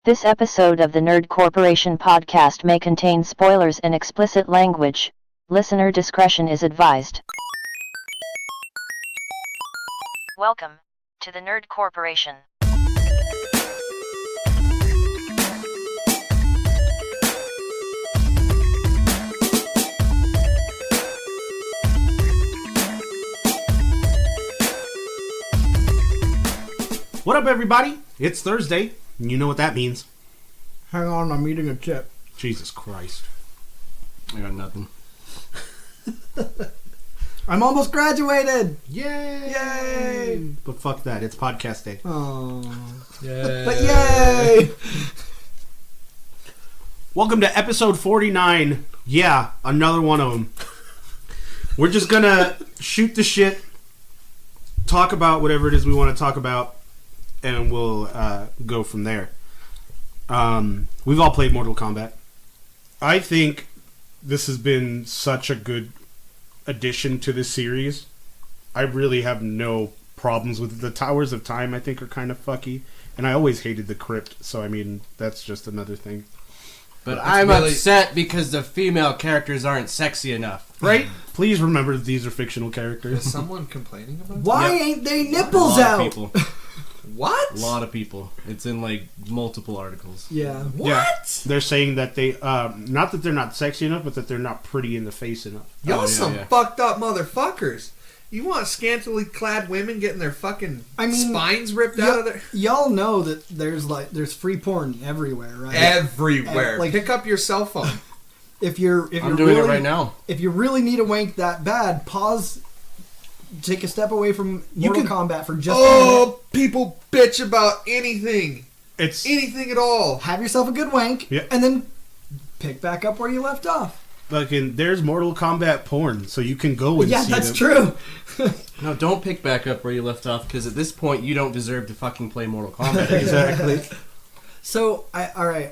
This episode of the Nerd Corporation podcast may contain spoilers and explicit language. Listener discretion is advised. Welcome to the Nerd Corporation. What up, everybody? It's Thursday. You know what that means. Hang on, I'm eating a chip. Jesus Christ. I got nothing. I'm almost graduated! Yay! Yay! But fuck that. It's podcast day. Oh. Yay. But yay! Welcome to episode 49. Yeah, another one of them. We're just gonna shoot the shit, talk about whatever it is we want to talk about, and we'll go from there. We've all played Mortal Kombat. I think this has been such a good addition to this series. I really have no problems with it. The Towers of Time, I think, are kind of fucky. And I always hated the Crypt, so I mean, that's just another thing. But I'm upset because the female characters aren't sexy enough. Right? Please remember that these are fictional characters. Is someone complaining about Why Yep. ain't they A nipples lot out? of people. that? What? A lot of people. It's in like multiple articles. Yeah. What? Yeah. They're saying that they, not that they're not sexy enough, but that they're not pretty in the face enough. Y'all Oh, yeah, some yeah. fucked up motherfuckers. You want scantily clad women getting their fucking spines ripped out of their... Y'all know that there's free porn everywhere, right? Everywhere. Like- Pick up your cell phone. If you're I'm doing really, it right now. If you really need a wank that bad, pause. Take a step away from Mortal Kombat for just a minute. Oh, people bitch about anything. It's Anything at all. Have yourself a good wank, Yeah. and then pick back up where you left off. fucking, there's Mortal Kombat porn, so you can go and Yeah, see that's them. true. No, don't pick back up where you left off because at this point you don't deserve to fucking play Mortal Kombat. Exactly. So, all right.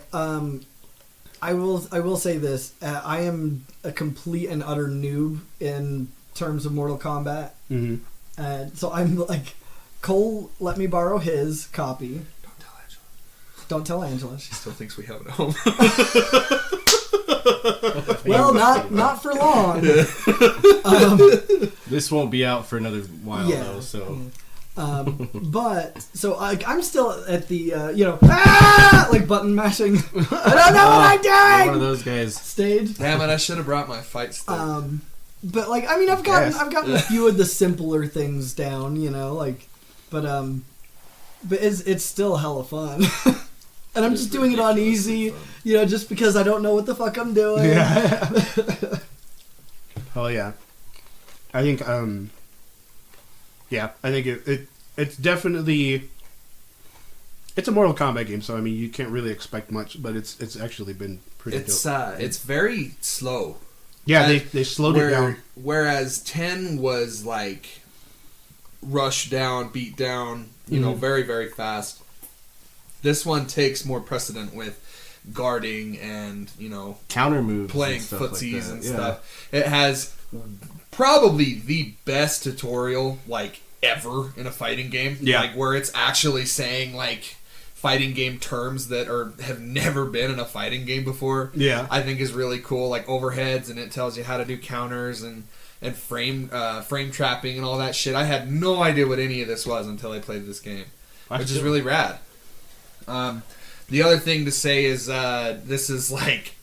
I will say this. I am a complete and utter noob in terms of Mortal Kombat. Mm-hmm. So I'm like, Cole let me borrow his copy. Don't tell Angela. Don't tell Angela. She still thinks we have it at home. Well, not for long. This won't be out for another while Yeah. though, so... But so I'm still at the like button mashing. I don't know what I'm You're doing. one of those guys. Stage. Damn it, I should have brought my fight stick. But like, I mean, I've gotten Yes. I've gotten a few of the simpler things down, like, but it's still hella fun. And I'm just doing it on easy, just because I don't know what the fuck I'm doing. Yeah. Oh yeah. I think I think it's definitely, it's a Mortal Kombat game, so I mean you can't really expect much, but it's actually been pretty dope. It's very slow. Yeah, they slowed it down. Whereas 10 was like rush down, beat down, very, very fast. This one takes more precedent with guarding and, Counter moves playing and stuff footsies like that. and Yeah. stuff. It has probably the best tutorial like ever in a fighting game. Yeah. Like where it's actually saying like fighting game terms that have never been in a fighting game before. Yeah. I think is really cool, like overheads, and it tells you how to do counters and frame trapping and all that shit. I had no idea what any of this was until I played this game, which is really rad. The other thing to say is this is like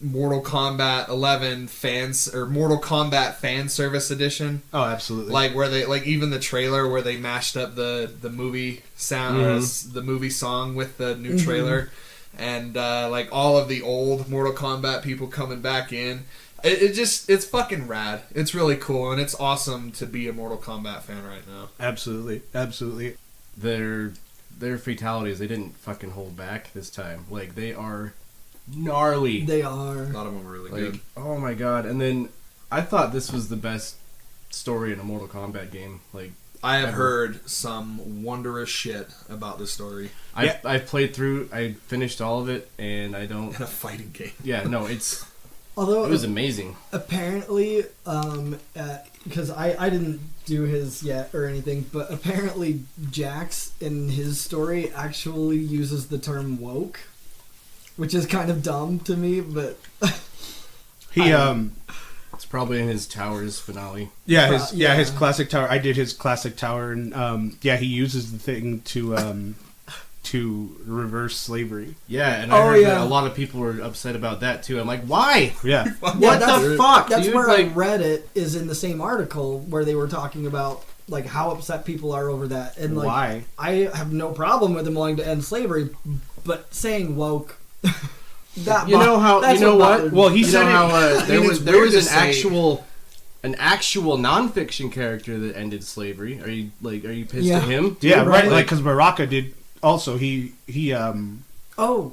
Mortal Kombat 11 fans or Mortal Kombat fan service edition. Oh, absolutely. Like where they even the trailer where they mashed up the movie sound the movie song with the new trailer, and like all of the old Mortal Kombat people coming back in. It's fucking rad. It's really cool, and it's awesome to be a Mortal Kombat fan right now. Absolutely. Their fatalities, they didn't fucking hold back this time. Like, they are gnarly. They are. A lot of them are really Like, good. oh my god. And then I thought this was the best story in a Mortal Kombat game. Like, I have ever. heard some wondrous shit about this story I played through, I finished all of it, and I don't... in a fighting game. Yeah, no, it's Although It was amazing. apparently, because I didn't do his yet or anything, but apparently Jax in his story actually uses the term woke, which is kind of dumb to me, but He It's probably in his Towers finale. his classic tower. I did his classic tower, and he uses the thing to reverse slavery. Yeah, and I heard that a lot of people were upset about that too. I'm like, why? Yeah, What the fuck, That's dude? where Like, I read it, is in the same article where they were talking about like how upset people are over that, and like why? I have no problem with them wanting to end slavery, but saying woke. That you know how? that's You know what? bothered me. Well, he You said know how there mean, was it's there weird was to an say- actual nonfiction character that ended slavery. Are you pissed Yeah. at him? Yeah, Right. right. Like because Baraka did. Also, he Oh,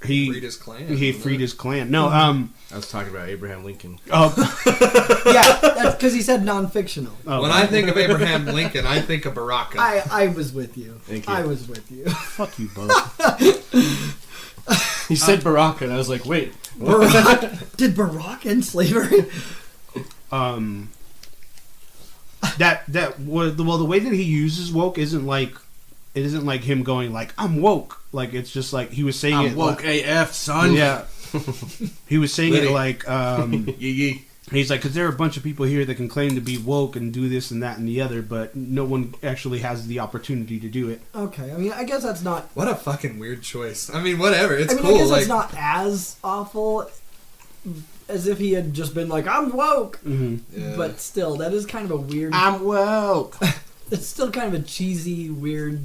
Freed his clan. he freed his clan. No, I was talking about Abraham Lincoln. yeah, that's because he said non-fictional. When I think of Abraham Lincoln, I think of Baraka. I was with you. Thank you. I was with you. fuck you both. He said Baraka, and I was like, wait. Did Barack end slavery? That was the way that he uses woke isn't like him going like I'm woke. Like it's just like he was saying I'm it woke like, AF, son. Yeah, he was saying Liddy. it like Yee. he's like because there are a bunch of people here that can claim to be woke and do this and that and the other, but no one actually has the opportunity to do it. Okay, I mean, I guess that's not. What a fucking weird choice. I mean, whatever. It's I mean, cool. I guess like, it's not as awful as if he had just been like, "I'm woke," yeah. but still, that is kind of a weird. I'm woke. It's still kind of a cheesy, weird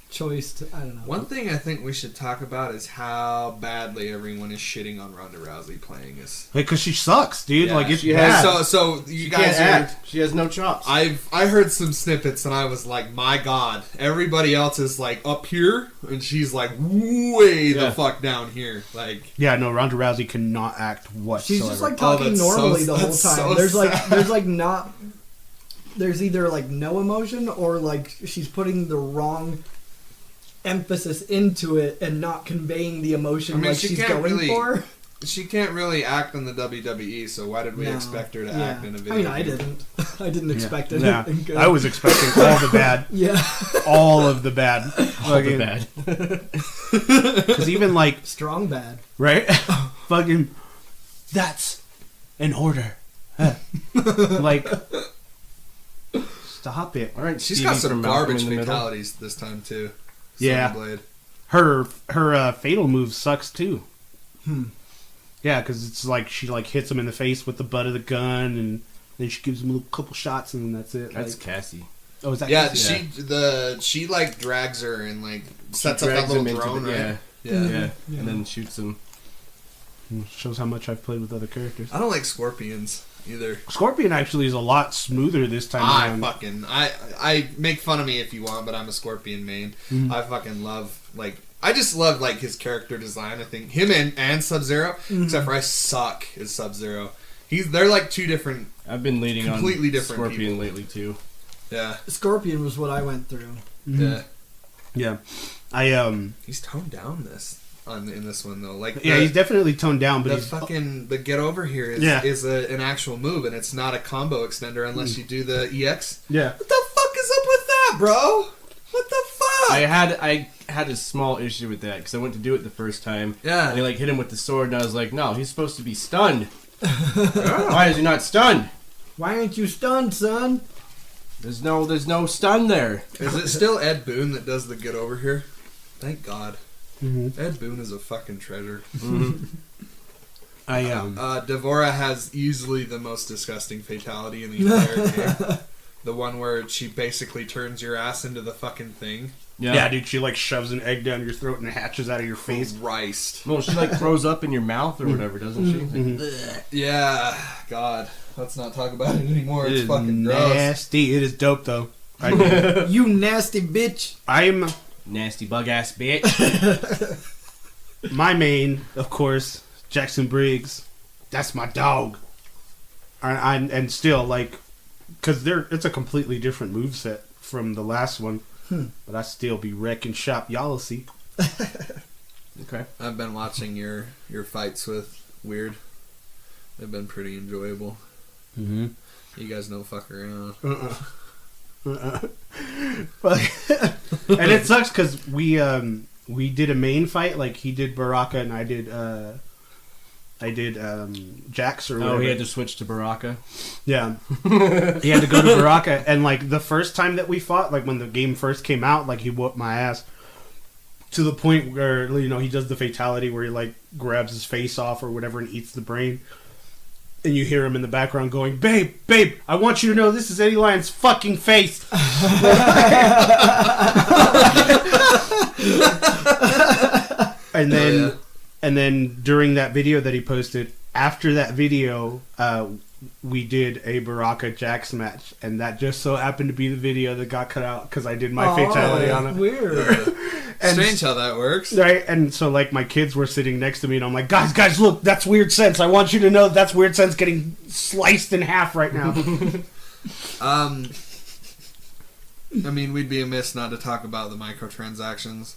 choice. To, I don't know. One thing I think we should talk about is how badly everyone is shitting on Ronda Rousey playing us. Because she sucks, dude. Yeah, like it's she bad. has- So you She guys can't are. act. She has no chops. I heard some snippets and I was like, my God, everybody else is like up here and she's like way Yeah. the fuck down here. Like, Yeah, no, Ronda Rousey cannot act whatsoever. She's just like talking that's so- normally the whole that's time. so there's like sad. not. There's either like no emotion or like she's putting the wrong emphasis into it and not conveying the emotion I mean, like she she's can't going really- for. she can't really act in the WWE, so why did we No. expect her to Yeah. act in a video I mean, I game? didn't. I didn't Yeah. expect Yeah. anything good. I was expecting all the bad. Yeah. All of the bad. all the bad. Because even like, Strong bad. right? Fucking, that's an order. Huh. Like, stop it. All right, She's Stevie got some from Malcolm garbage in the Middle. fatalities this time too. Yeah. Sonya Blade. Her fatal move sucks too. Yeah, because it's like she like hits him in the face with the butt of the gun, and then she gives him a little couple shots, and then that's it. That's Like, Cassie. oh, is that Yeah, Cassie? she like drags her and like sets up that Drags little him into drone, the- right? Yeah, Yeah. yeah, and then shoots him. Shows how much I've played with other characters. I don't like scorpions either. Scorpion actually is a lot smoother this time around. I make fun of me if you want, but I'm a Scorpion main. Mhm. I fucking love I just love like his character design. I think him and Sub-Zero, except for I suck as Sub-Zero. They're like two different. I've been leading Completely on different Scorpion people. lately too. Yeah, Scorpion was what I went through. yeah. Yeah, I He's toned down in this one though. Like yeah, the, he's definitely toned down, but the he's fucking the get over here is Yeah. an actual move, and it's not a combo extender unless you do the EX. yeah. What the fuck is up with that, bro? What the fuck? I had a small issue with that because I went to do it the first time. Yeah. And he like hit him with the sword, and I was like, no, he's supposed to be stunned. Why is he not stunned? Why aren't you stunned, son? There's no stun there. Is it still Ed Boon that does the get over here? Thank God. Mhm. Ed Boon is a fucking treasure. I Devora has easily the most disgusting fatality in the entire game. The one where she basically turns your ass into the fucking thing. yeah, dude, she like shoves an egg down your throat and it hatches out of your face. Christ. Well, she like throws up in your mouth or whatever, doesn't she? Like, Mhm. Yeah, God. Let's not talk about it anymore. It It's is fucking gross. nasty. It is dope though. You nasty bitch. I'm nasty bug ass bitch. my main, of course, Jackson Briggs. That's my dog. And still like, because it's a completely different moveset from the last one, but I still be wrecking shop. Y'all'll see. Okay. I've been watching your fights with Weird. They've been pretty enjoyable. Mm-hmm. You guys know fuck around. And it sucks because we did a main fight, like he did Baraka and I did Jax or whatever. Oh, he had to switch to Baraka. Yeah. He had to go to Baraka, and like the first time that we fought, like when the game first came out, like he whooped my ass to the point where, you know, he does the fatality where he like grabs his face off or whatever and eats the brain. And you hear him in the background going, babe, I want you to know this is Eddie Lyon's fucking face. And then, and then during that video that he posted, after that video, we did a Baraka Jax match, and that just so happened to be the video that got cut out because I did my fatality on it. Weird. And Strange how that works. Right, and so like my kids were sitting next to me, and I'm like, guys, look, that's Weird Sense. I want you to know that's Weird Sense getting sliced in half right now. I mean, we'd be amiss not to talk about the microtransactions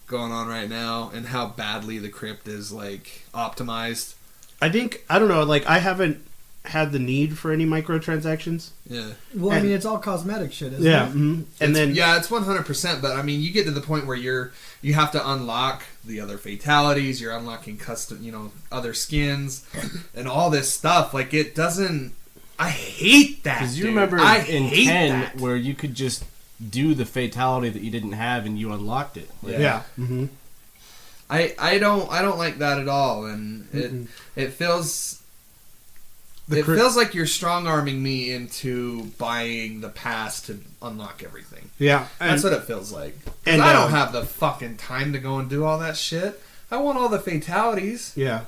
going on right now and how badly the crypt is like optimized. I don't know, like I haven't had the need for any microtransactions. Yeah. Well, I mean, it's all cosmetic shit, isn't Yeah, it? mm-hmm. And then it's 100%. But I mean, you get to the point where you have to unlock the other fatalities. You're unlocking custom, other skins, and all this stuff. Like it doesn't. I hate that. Because you dude. remember I in hate 10 that. where you could just do the fatality that you didn't have and you unlocked it. Like, yeah. Mm-hmm. I don't like that at all, and it feels. It feels like you're strong arming me into buying the pass to unlock everything. Yeah, That's what it feels like. And I don't have the fucking time to go and do all that shit. I want all the fatalities, Yeah,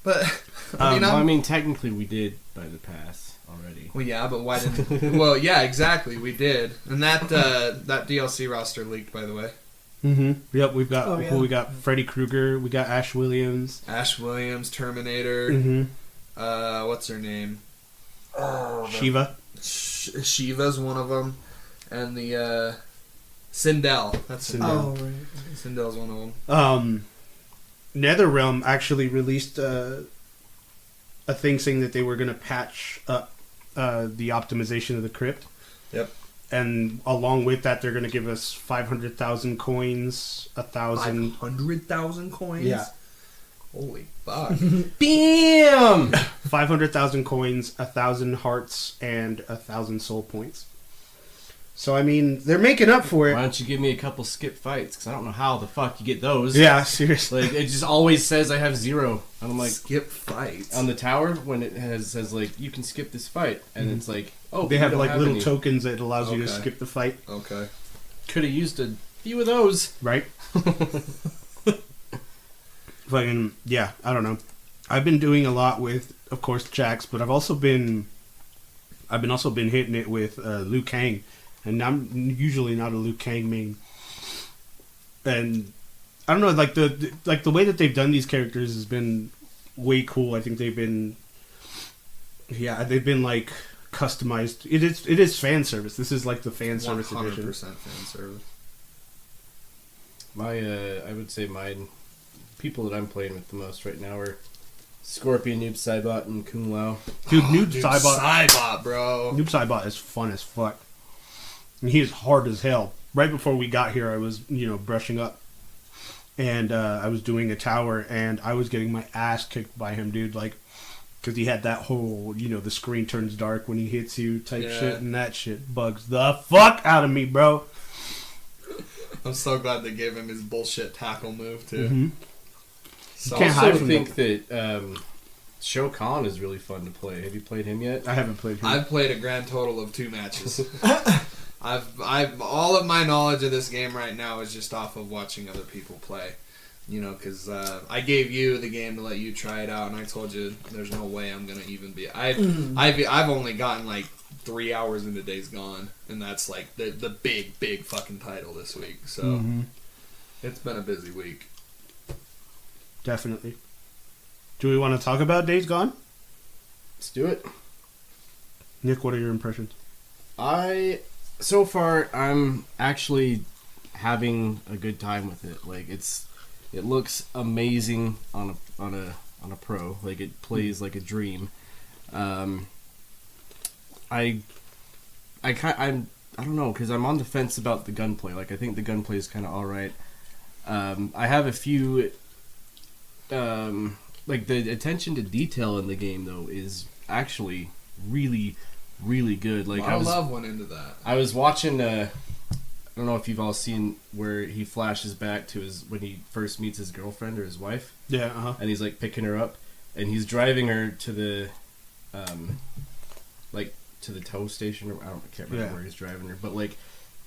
but I mean, technically we did buy the pass already. well, yeah, but why didn't? Well, yeah, exactly, we did, and that DLC roster leaked, by the way. mm-hmm. Yep, we've got Oh, yeah. we got Freddy Krueger, we got Ash Williams, Ash Williams, Terminator. mm-hmm. What's her name? Shiva. Shiva's one of them, and the Sindel. That's Sindel. Oh, right. Sindel's one of them. NetherRealm actually released a thing saying that they were going to patch up the optimization of the crypt. Yep. And along with that, they're going to give us 500,000 coins, 1,000. 500,000 coins. Yeah. Holy fuck! BAM! 500,000 coins, 1,000 hearts, and 1,000 soul points. So I mean, they're making up for Why it. don't you give me a couple skip fights? Because I don't know how the fuck you get those. Yeah, seriously. Like, it just always says I have 0. And I'm like, Skip fights. on the tower, when it says, like, you can skip this fight. And it's like, oh, They you have don't like little any. tokens that allows you to Okay. skip the fight, Okay. Could have used a few of those. right? Fucking yeah, I don't know. I've been doing a lot with, of course, Jax, but I've been hitting it with Liu Kang, and I'm usually not a Liu Kang main. And I don't know, like the way that they've done these characters has been way cool. I think they've been like customized. It is fan service. This is like the fan service 100% edition. fan service. I would say my people that I'm playing with the most right now are Scorpion, Noob Saibot, and Kung Lao. Dude, Noob Saibot. Saibot, bro. Noob Saibot is fun as fuck. And he is hard as hell. Right before we got here, I was, brushing up. And I was doing a tower, and I was getting my ass kicked by him, dude. Like, because he had that whole, the screen turns dark when he hits you type Yeah. shit. And that shit bugs the fuck out of me, bro. I'm so glad they gave him his bullshit tackle move, too. Mm-hmm. So Can't I hide also from think that Shao Kahn is really fun to play. Have you played him yet? I haven't played him. I've played a grand total of 2 matches. I've all of my knowledge of this game right now is just off of watching other people play. Because I gave you the game to let you try it out, and I told you there's no way I'm gonna even be. I've only gotten like 3 hours into Days Gone, and that's like the big fucking title this week. So Mhm. it's been a busy week. Definitely. Do we want to talk about Days Gone? Let's do it. Nick, what are your impressions? So far, I'm actually having a good time with it. Like, it looks amazing on a on a pro. Like it plays like a dream. I don't know, because I'm on the fence about the gunplay. Like I think the gunplay is kind of all right. I have a few. Like the attention to detail in the game though is actually really, really good. Like I love went into that. I was watching. I don't know if you've all seen where he flashes back to when he first meets his girlfriend or his wife. Yeah. Uh-huh. And he's like picking her up, and he's driving her to the, like to the tow station. Or I can't remember where he's driving her, but like,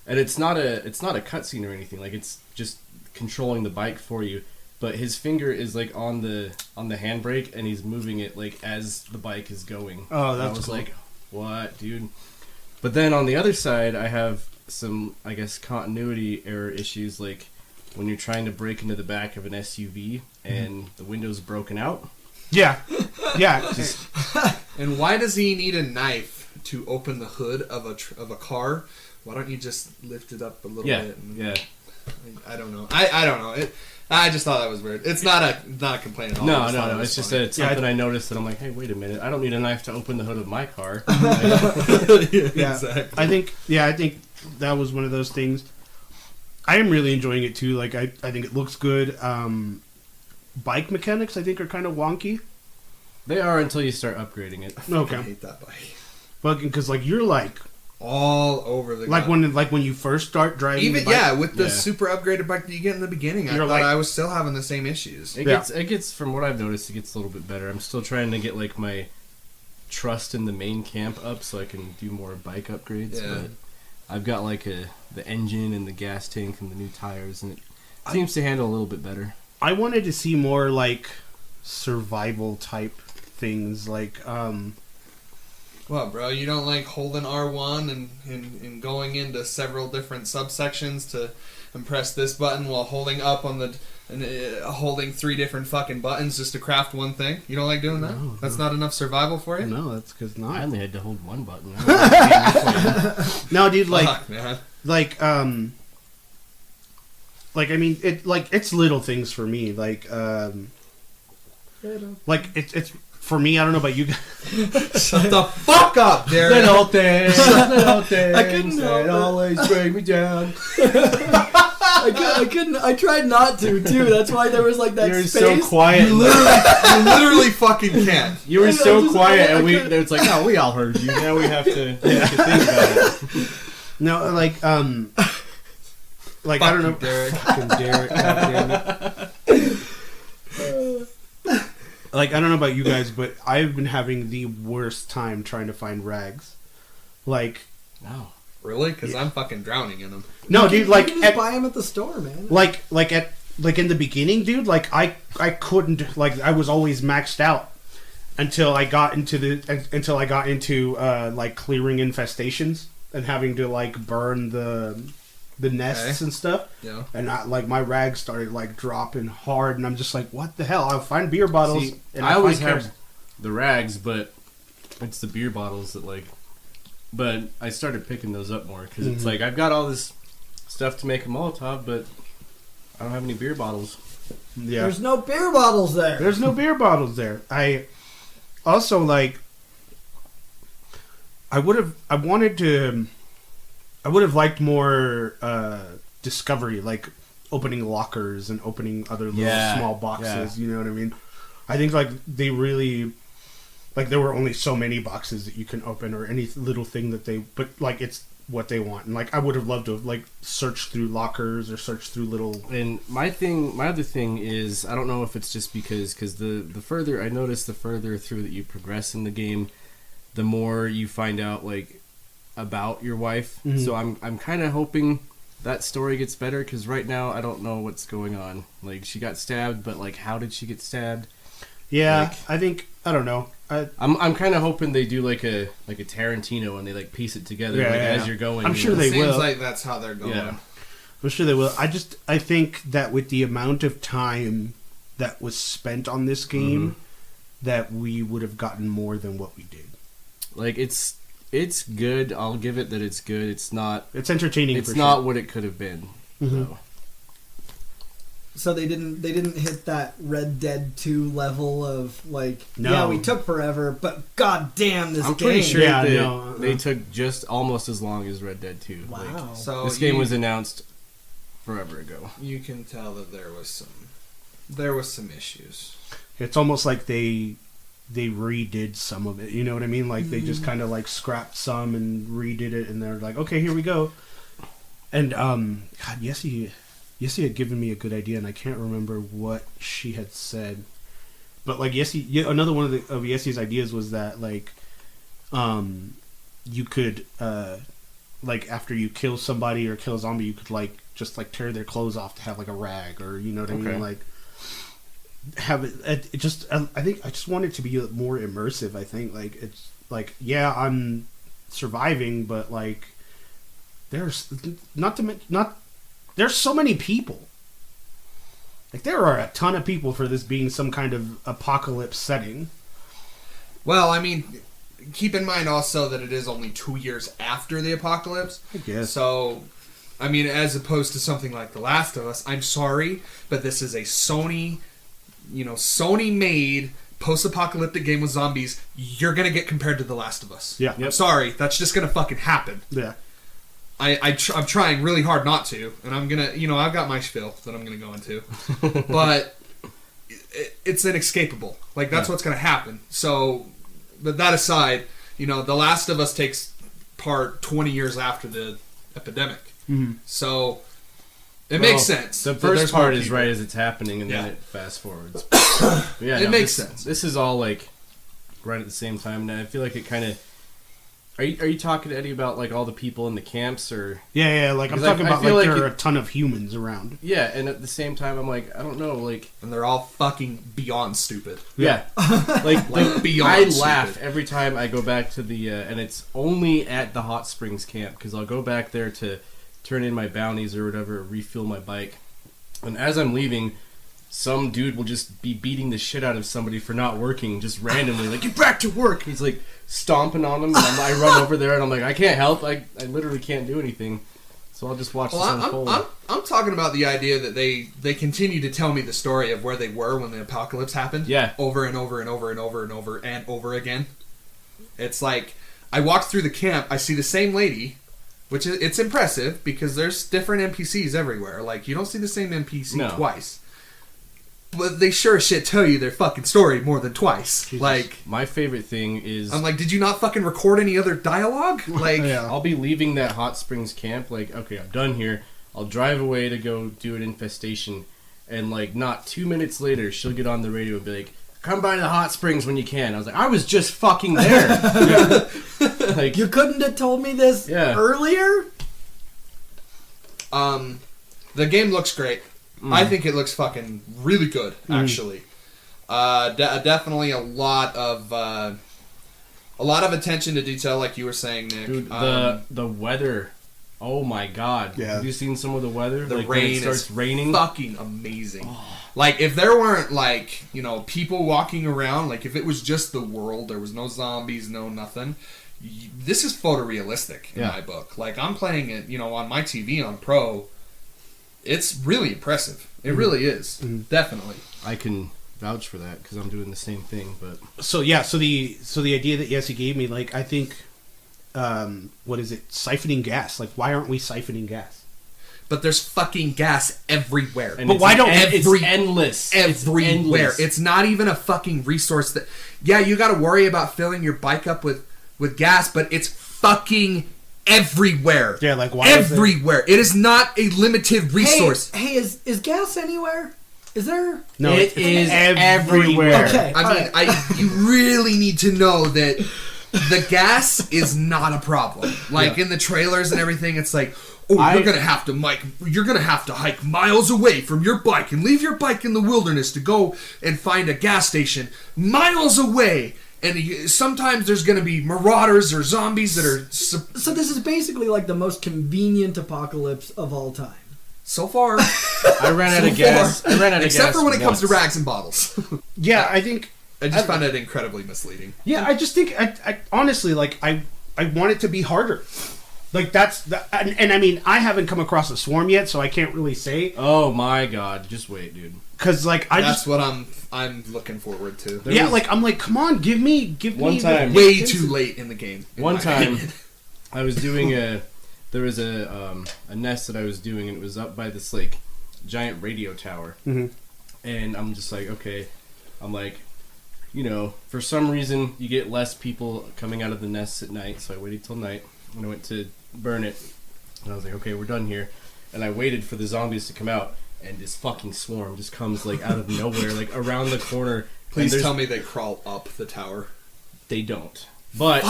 and it's not a cutscene or anything. Like it's just controlling the bike for you. But his finger is like on the handbrake, and he's moving it like as the bike is going. Oh, that's and I was cool. like, what, dude? But then on the other side, I have some, I guess, continuity error issues, like when you're trying to break into the back of an SUV and the window's broken out. Yeah. Yeah. And why does he need a knife to open the hood of a car? Why don't you just lift it up a little bit? Yeah. I don't know. I don't know. I just thought that was weird. It's not a complaint at all. I just thought it was It's just funny. that it's something I noticed that I'm like, hey, wait a minute. I don't need a knife to open the hood of my car. Yeah. Exactly. I think that was one of those things. I am really enjoying it too. Like I think it looks good. Bike mechanics I think are kind of wonky. They are until you start upgrading it. I Okay. hate that bike. Fucking because like you're like All over the like gun. when you first start driving. Even the bike, yeah, with the Yeah. super upgraded bike that you get in the beginning, I You're thought like- I was still having the same issues. It Yeah. gets from what I've noticed, it gets a little bit better. I'm still trying to get like my trust in the main camp up so I can do more bike upgrades. Yeah. But I've got like the engine and the gas tank and the new tires, and it seems to handle a little bit better. I wanted to see more like survival type things like What, bro? You don't like holding R1 and going into several different subsections to impress this button while holding up on the holding 3 different fucking buttons just to craft one thing? You don't like doing that? No, That's not enough survival for you? no, that's because I not. only had to hold one button. I don't know. No, dude, like Fuck, man. like I mean it like it's little things for me like it's for me. I don't know about you guys. Shut the fuck up, Derek. Little things, little things I couldn't help that it. always bring me down. I couldn't. I tried not to too. That's why there was like that You're space. so quiet. You literally fucking can't. You were I so just- quiet, I and couldn't- it's like, no, we all heard you. Now we have to think about it. No, like I don't know. you, Derek. Fucking Derek. God damn it. Like I don't know about you guys, but I've been having the worst time trying to find rags. Like No. Really? Because I'm fucking drowning in them. no, dude. Like you can just buy them at the store, man. like in the beginning, dude. Like I couldn't like I was always maxed out until I got into like clearing infestations and having to like burn the nests Okay. and stuff. Yeah. And my rags started like dropping hard, and I'm just like, what the hell? I'll find beer bottles. See, and I I'll always find have the rags, but it's the beer bottles that like. But I started picking those up more because it's like I've got all this stuff to make a Molotov, but I don't have any beer bottles. Yeah. There's no beer bottles there. There's no beer bottles there. I also like. I would have liked more discovery, like opening lockers and opening other little Yeah, small boxes. You know what I mean? I think like they really, like there were only so many boxes that you can open or any little thing that but like it's what they want. And like I would have loved to have like searched through lockers or searched through little. And my other thing is, I don't know if it's just because the further I notice, the further through that you progress in the game, the more you find out like about your wife. Mhm. So I'm kind of hoping that story gets better because right now I don't know what's going on. Like she got stabbed, but like how did she get stabbed? Yeah, Like- I don't know. I'm kind of hoping they do like a Tarantino and they like piece it together Yeah, like yeah, as yeah. you're going. I'm you sure know? they Seems will. like that's how they're going. Yeah. I'm sure they will. I think that with the amount of time that was spent on this game, that we would have gotten more than what we did. Like it's good. I'll give it that it's good. It's not. It's entertaining. It's for not sure. what it could have been. Mhm. So. So they didn't hit that Red Dead 2 level of like, No. yeah, we took forever, but god damn this I'm game. pretty sure Yeah, that no, they took just almost as long as Red Dead 2. Wow. Like, So this game was announced forever ago. You can tell that there was some issues. It's almost like they redid some of it. You know what I mean? Like they just kind of like scrapped some and redid it, and they're like, okay, here we go. And God, Yessie had given me a good idea, and I can't remember what she had said. But like another one of Yessie's ideas was that like, you could like after you kill somebody or kill a zombie, you could like just like tear their clothes off to have like a rag, or you know what I mean, like have it just. I think I just want it to be more immersive. I think like it's like, yeah, I'm surviving, but like there's there's so many people. Like there are a ton of people for this being some kind of apocalypse setting. Well, I mean, keep in mind also that it is only 2 years after the apocalypse. I guess. So, I mean, as opposed to something like The Last of Us, I'm sorry, but this is a Sony made post-apocalyptic game with zombies. You're gonna get compared to The Last of Us. Yeah. I'm sorry, that's just gonna fucking happen. Yeah. I'm trying really hard not to, and I'm gonna, I've got my spiel that I'm gonna go into, but it's inescapable. Like that's what's gonna happen. So, but that aside, The Last of Us takes part 20 years after the epidemic, so it makes sense. The that first there's more part is people. right as it's happening, and then Yeah. it fast forwards. Yeah, It makes sense. This is all like right at the same time, and I feel like it kind of. Are you talking to Eddie about like all the people in the camps, or Yeah, like I'm Because talking I about feel like like there are it- a ton of humans around. yeah, and at the same time I'm like, I don't know, like And they're all fucking beyond stupid. yeah, like beyond I stupid. laugh every time I go back to the and it's only at the Hot Springs camp because I'll go back there to turn in my bounties or whatever, refuel my bike, and as I'm leaving, some dude will just be beating the shit out of somebody for not working, just randomly, like, get back to work! He's like stomping on them, and I run over there, and I'm like, I can't help, I literally can't do anything, so I'll just watch this unfold. I'm talking about the idea that they continue to tell me the story of where they were when the apocalypse happened. Yeah. Over and over and over and over and over and over again. It's like, I walk through the camp, I see the same lady, which is, it's impressive, because there's different NPCs everywhere. Like, you don't see the same NPC No. twice. But they sure as shit tell you their fucking story more than twice. Jesus. Like, My favorite thing is I'm like, did you not fucking record any other dialogue? Like, Yeah. I'll be leaving that Hot Springs camp, like, okay, I'm done here. I'll drive away to go do an infestation, and, like, not 2 minutes later, she'll get on the radio and be like, come by the Hot Springs when you can. I was like, I was just fucking there. Like, You couldn't have told me this Yeah. earlier? the game looks great. I think it looks fucking really good, actually. Definitely a lot of attention to detail, like you were saying, Nick. dude, the weather. Oh my god. Yeah. Have you seen some of the weather? The like, when rain it starts is raining. fucking amazing. Like, if there weren't, like, people walking around, like, if it was just the world, there was no zombies, no nothing, this is photorealistic in Yeah. my book. Like, I'm playing it, on my TV on Pro. It's really impressive. It really is. Definitely. I can vouch for that because I'm doing the same thing, but So the idea that Yessie gave me, like I think, what is it? Siphoning gas. Like why aren't we siphoning gas? But there's fucking gas everywhere. and But it's why don't- it's every- endless. Everywhere. It's endless. It's not even a fucking resource that... Yeah, you gotta worry about filling your bike up with gas, but it's fucking everywhere. Yeah, like why is there- everywhere. It is not a limited resource. Hey, is gas anywhere? Is there? No, It is everywhere. everywhere. Okay. I mean, you really need to know that the gas is not a problem. Like in the trailers and everything, it's like, you're gonna have to hike miles away from your bike and leave your bike in the wilderness to go and find a gas station miles away. And sometimes there's gonna be marauders or zombies that are So this is basically like the most convenient apocalypse of all time. so far. I ran out of gas. I ran out of gas. Except for when it comes to once. rags and bottles. Yeah, I think. I just found it incredibly misleading. Yeah, I just think. I honestly like. I want it to be harder. Like and I mean, I haven't come across a swarm yet, so I can't really say. Oh my god, just wait, dude. Because like That's what I'm looking forward to. Yeah, like I'm like, come on, give me One time. Way too late in the game. in One my time, opinion. I was doing there was a nest that I was doing, and it was up by this like giant radio tower. Mhm. And I'm just like, okay, I'm like, you know, for some reason you get less people coming out of the nests at night, so I waited till night and I went to burn it, and I was like, okay, we're done here, and I waited for the zombies to come out, and this fucking swarm just comes like out of nowhere, like around the corner. Please tell me they crawl up the tower. They don't. But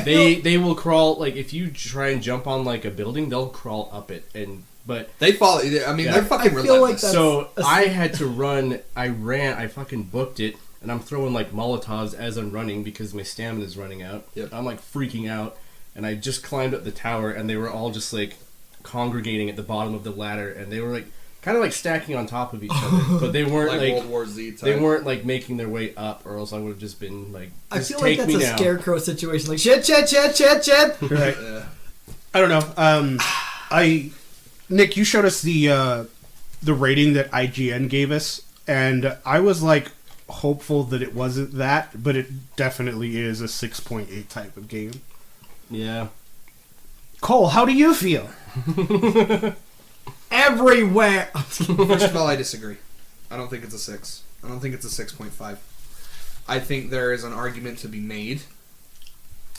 they will crawl, like if you try and jump on like a building, they'll crawl up it, but They follow. I mean, Yeah. they're fucking I feel like relentless. that's so a- I had to run. I fucking booked it, and I'm throwing like Molotovs as I'm running because my stamina's running out. Yep. I'm like freaking out, and I just climbed up the tower, and they were all just like congregating at the bottom of the ladder, and they were like kind of like stacking on top of each other, but they weren't like like World War Z type. they weren't like making their way up, or else I would have just been like, I just feel like take that's me a now. scarecrow situation. Like shit. Right. Yeah. I don't know. Nick, you showed us the rating that IGN gave us, and I was like hopeful that it wasn't that, but it definitely is a 6.8 type of game. Yeah. Cole, how do you feel? Everywhere. First of all, I disagree. I don't think it's a 6. I don't think it's a 6.5. I think there is an argument to be made.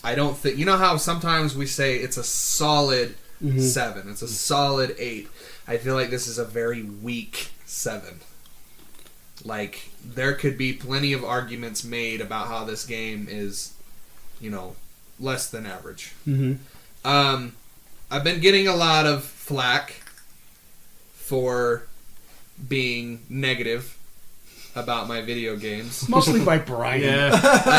I don't think... You know how sometimes we say it's a solid 7. It's a solid 8. I feel like this is a very weak 7. Like, there could be plenty of arguments made about how this game is, you know, less than average. Mm-hmm. I've been getting a lot of flack for being negative about my video games. Mostly by Brian. Yeah.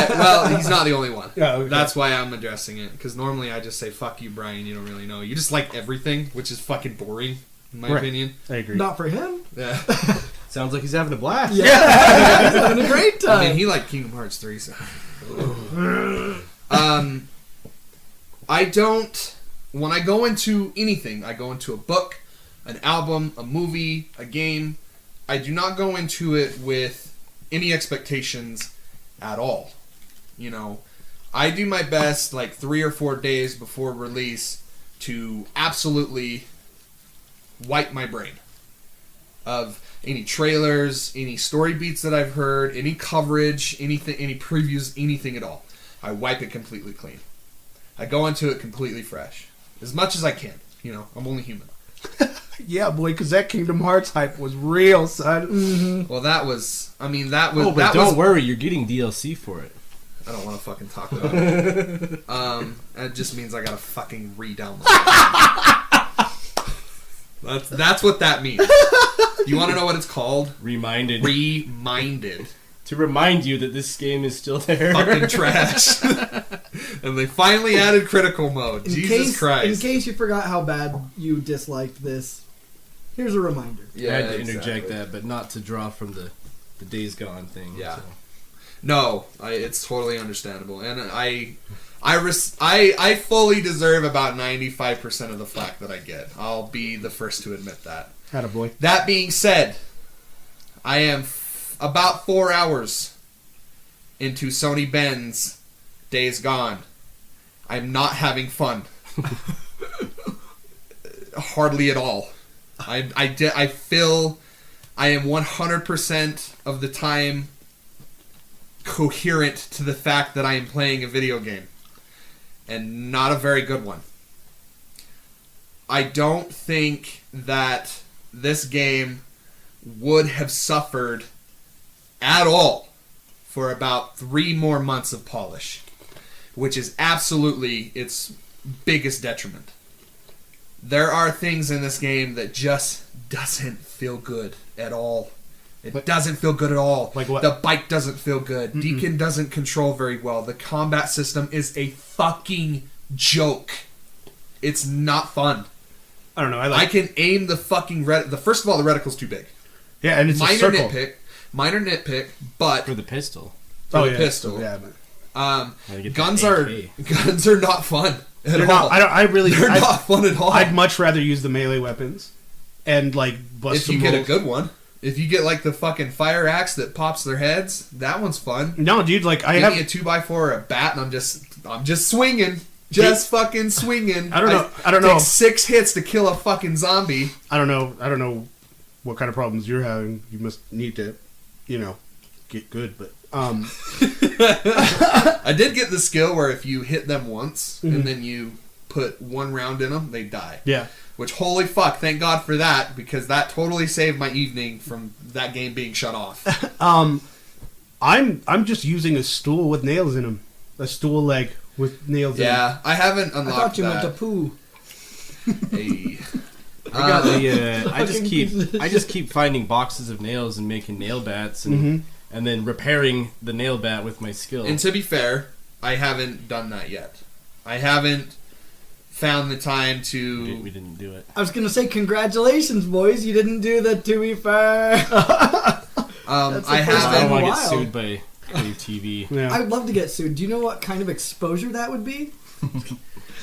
Well, he's not the only one. Yeah, okay. That's why I'm addressing it. Because normally I just say, fuck you, Brian, you don't really know. You just like everything, which is fucking boring, in my Right. opinion. I agree. Not for him. Yeah. Sounds like he's having a blast. Yeah. He's having a great time. I mean, he liked Kingdom Hearts 3, so... I don't... When I go into anything, I go into a book, an album, a movie, a game, I do not go into it with any expectations at all. You know, I do my best, like 3 or 4 days before release, to absolutely wipe my brain of any trailers, any story beats that I've heard, any coverage, anything, any previews, anything at all. I wipe it completely clean. I go into it completely fresh. As much as I can. You know, I'm only human. Yeah, boy, because that Kingdom Hearts hype was real, son. Well, that was... I mean, that was... Oh, but that don't was, worry, you're getting DLC for it. I don't want to fucking talk about it. It just means I gotta fucking re-download it. That's what that means. You want to know what it's called? Reminded. Reminded. To remind you that this game is still there. Fucking trash. And they finally added critical mode. Jesus Christ. In case you forgot how bad you disliked this, here's a reminder. Yeah, I had to interject exactly. that, but not to draw from the Days Gone thing. Yeah. so. No, it's totally understandable, and I fully deserve about 95% of the flack that I get. I'll be the first to admit that. Attaboy. That being said, I am about 4 hours into Sony Ben's Days Gone. I'm not having fun. Hardly at all. I feel I am 100% of the time coherent to the fact that I am playing a video game. And not a very good one. I don't think that this game would have suffered at all for about 3 more months of polish, which is absolutely its biggest detriment. There are things in this game that just doesn't feel good at all. It doesn't feel good at all. Like what? The bike doesn't feel good. Deacon doesn't control very well. The combat system is a fucking joke. It's not fun. I don't know. I can aim the fucking first of all, the reticle's too big. Yeah, and it's a Minor circle. nitpick, but For the pistol. for the yeah, pistol. Yeah, but Um, Gotta get guns that are AK. guns are not fun. At They're all. not. They're not fun at all. I'd much rather use the melee weapons, and like bust if some you get a moves. good one. If you get like the fucking fire axe that pops their heads, that one's fun. No, dude. Like I Give have. me a 2x4 or a bat, and I'm just swinging, fucking swinging. I don't know. Take 6 hits to kill a fucking zombie. I don't know what kind of problems you're having. You must need to, get good. But I did get the skill where if you hit them once and then you put 1 round in them, they die. yeah. Which, holy fuck, thank God for that, because that totally saved my evening from that game being shut off. I'm just using a stool with nails in them. A stool leg with nails in them. Yeah, I haven't I unlocked thought you meant that. to poo. Hey. I got the. Fucking I just keep finding boxes of nails and making nail bats and then repairing the nail bat with my skill. And to be fair, I haven't done that yet. I haven't found the time to... We didn't do it. I was gonna say congratulations, boys. You didn't do the to be fair. I first I time don't haven't... want to get Wild. sued by Crave TV. Yeah. I would love to get sued. Do you know what kind of exposure that would be?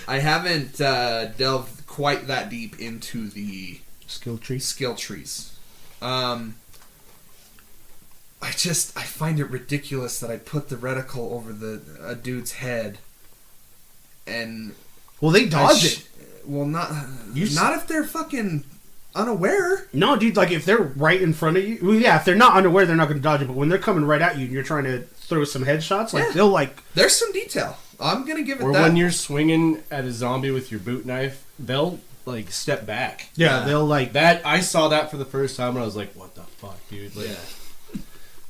I haven't delved quite that deep into the Skill tree. skill trees. I find it ridiculous that I put the reticle over a dude's head, and Well, they dodge it. Well, not You not if they're fucking unaware. No, dude. Like if they're right in front of you, well, yeah. If they're not unaware, they're not going to dodge it. But when they're coming right at you and you're trying to throw some headshots, like Yeah. they'll like. There's some detail. I'm gonna give it Or that. when you're swinging at a zombie with your boot knife, they'll like step back. Yeah, Yeah. they'll like. That I saw that for the first time and I was like, "What the fuck, dude?" Like, Yeah.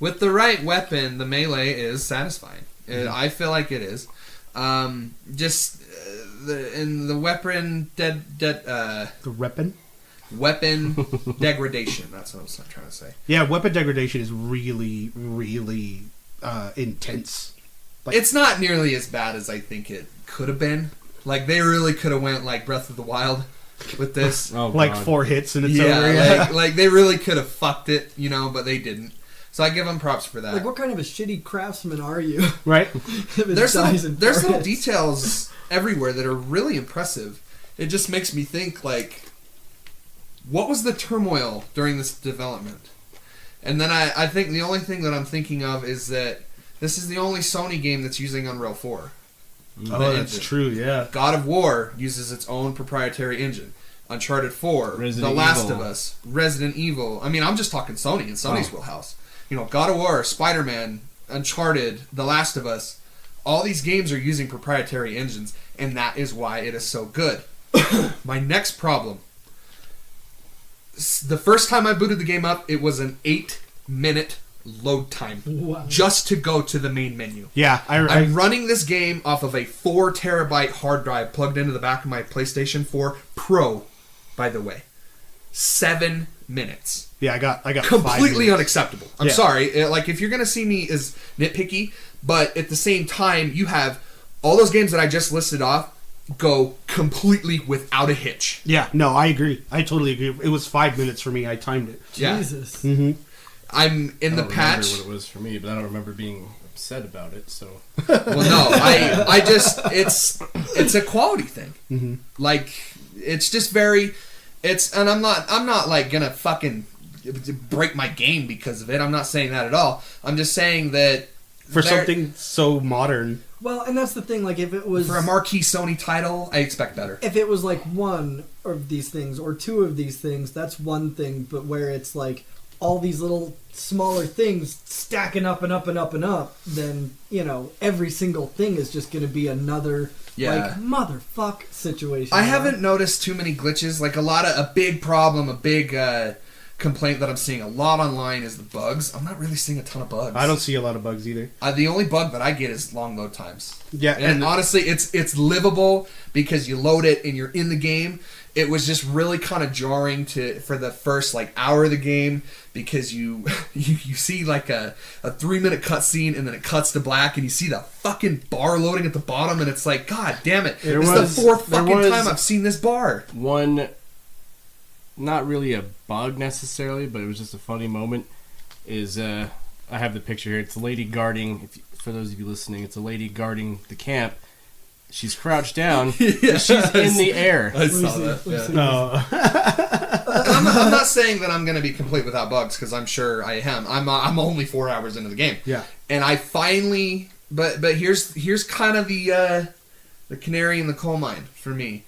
With the right weapon, the melee is satisfying. I feel like it is. The weapon The weapon. weapon degradation. That's what I was trying to say. Yeah, weapon degradation is really, really intense. Like, It's not nearly as bad as I think it could have been. Like they really could have went like Breath of the Wild with this. oh, like God. 4 hits and it's yeah, over. Yeah. like they really could have fucked it, but they didn't. So I give them props for that. Like, what kind of a shitty craftsman are you? Right. If it there's dies in there's 4 little hits? details everywhere that are really impressive. It just makes me think like, what was the turmoil during this development? And then I think the only thing that I'm thinking of is that this is the only Sony game that's using Unreal 4. Oh, that's engine. true. Yeah. God of War uses its own proprietary engine. Uncharted 4, Resident The Last Evil. of Us, Resident Evil. I mean, I'm just talking Sony and Sony's wheelhouse. God of War, Spider-Man, Uncharted, The Last of Us. All these games are using proprietary engines, and that is why it is so good. My next problem. The first time I booted the game up, it was an 8-minute load time Wow. just to go to the main menu. Yeah. I'm running this game off of a 4 terabyte hard drive plugged into the back of my PlayStation 4 Pro, by the way. 7 minutes. yeah. I got 5 Completely minutes. unacceptable. I'm Yeah. sorry. Like, if you're going to see me as nitpicky, but at the same time, you have all those games that I just listed off go completely without a hitch. Yeah. No, I agree. I totally agree. It was 5 minutes for me. I timed it. Yeah. Jesus. Mm-hmm. I'm in I the don't patch. remember what it was for me, but I don't remember being upset about it. So Well, no, I just it's a quality thing. Mm-hmm. Like it's just very, and I'm not like gonna fucking break my game because of it. I'm not saying that at all. I'm just saying that For there- something so modern. Well, and that's the thing. Like, if it was for a marquee Sony title, I expect better. if it was like one of these things or 2 of these things, that's one thing. But where it's like all these little smaller things stacking up and up and up and up, then every single thing is just going to be another like motherfuck situation. I haven't noticed too many glitches. Like a big problem, a big complaint that I'm seeing a lot online is the bugs. I'm not really seeing a ton of bugs. I don't see a lot of bugs either. The only bug that I get is long load times. Yeah. And honestly, it's livable because you load it and you're in the game. It was just really kind of jarring for the first hour of the game because you see like a 3-minute cutscene and then it cuts to black and you see the fucking bar loading at the bottom and it's like, God damn it! There It's was- the 4th there fucking was- time I've seen this bar. one, not really a bug necessarily, but it was just a funny moment. Is I have the picture here. It's a lady guarding. For those of you listening, it's a lady guarding the camp, she's crouched down. Yeah. She's in the air. I saw that. Let me Yeah. see. No. I'm not saying that I'm going to be complete without bugs because I'm sure I am. I'm only 4 hours into the game. Yeah. And I finally, but here's kind of the canary in the coal mine for me.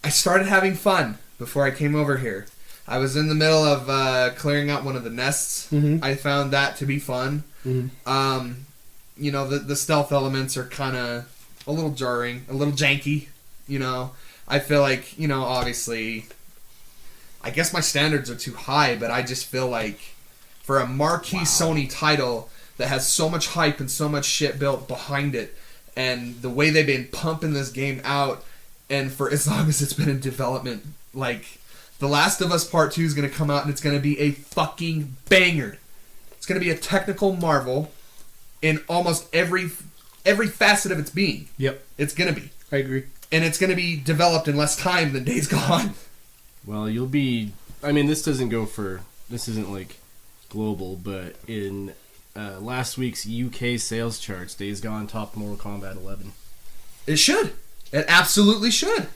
I started having fun before I came over here. I was in the middle of clearing out one of the nests. I found that to be fun. You know, the stealth elements are kind of a little jarring, a little janky. You know, I feel like, you know, obviously, I guess my standards are too high, but I just feel like for a marquee Sony title that has so much hype and so much shit built behind it, and the way they've been pumping this game out, and for as long as it's been in development, like, The Last of Us Part 2 is going to come out and it's going to be a fucking banger. It's going to be a technical marvel in almost every facet of its being. Yep. It's going to be. I agree. And it's going to be developed in less time than Days Gone. Well, you'll be... I mean, this isn't like global, but in last week's UK sales charts, Days Gone topped Mortal Kombat 11. It should. It absolutely should.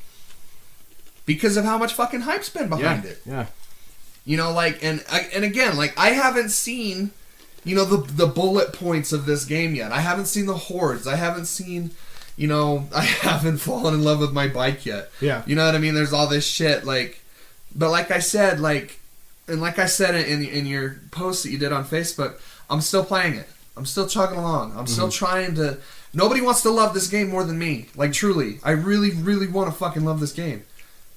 Because of how much fucking hype's been behind it. Yeah. You know, like, and again, like, I haven't seen, you know, the bullet points of this game yet. I haven't seen the hordes. I haven't seen, you know, I haven't fallen in love with my bike yet. Yeah. You know what I mean? There's all this shit, like, but like I said, like, and like I said in your post that you did on Facebook, I'm still playing it. I'm still chugging along. I'm still trying to, nobody wants to love this game more than me. Like, truly. I really, really want to fucking love this game.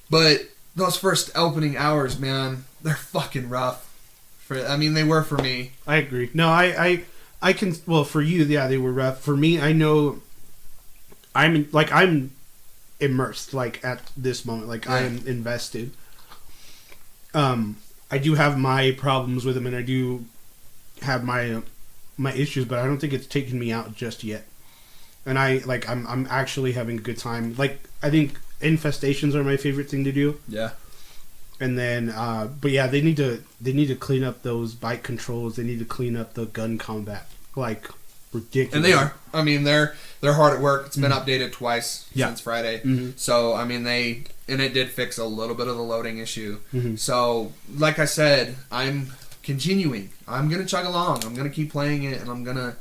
But those first opening hours, man, they're fucking rough. I mean, they were for me. I agree. No, I can. Well, for you, yeah, they were rough. For me, I know. I'm immersed. Like at this moment, like I am invested. I do have my problems with them, and I do have my issues, but I don't think it's taken me out just yet. And I'm actually having a good time. Like I think infestations are my favorite thing to do. Yeah. And then, but yeah, they need to clean up those bike controls. They need to clean up the gun combat, like ridiculous. And they are. I mean, they're hard at work. It's been updated twice since Friday. Mm-hmm. So I mean, it did fix a little bit of the loading issue. Mm-hmm. So like I said, I'm continuing. I'm gonna chug along. I'm gonna keep playing it, and I'm gonna,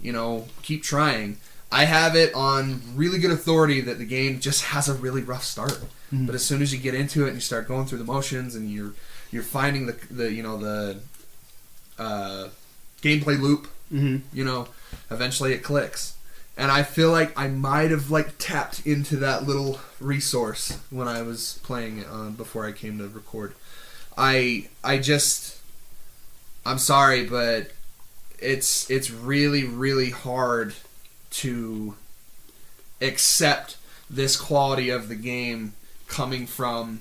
you know, keep trying. I have it on really good authority that the game just has a really rough start. Mm-hmm. But as soon as you get into it and you start going through the motions and you're finding the gameplay loop, you know, eventually it clicks. And I feel like I might have like tapped into that little resource when I was playing it before I came to record. I'm sorry, but it's really, really hard to accept this quality of the game coming from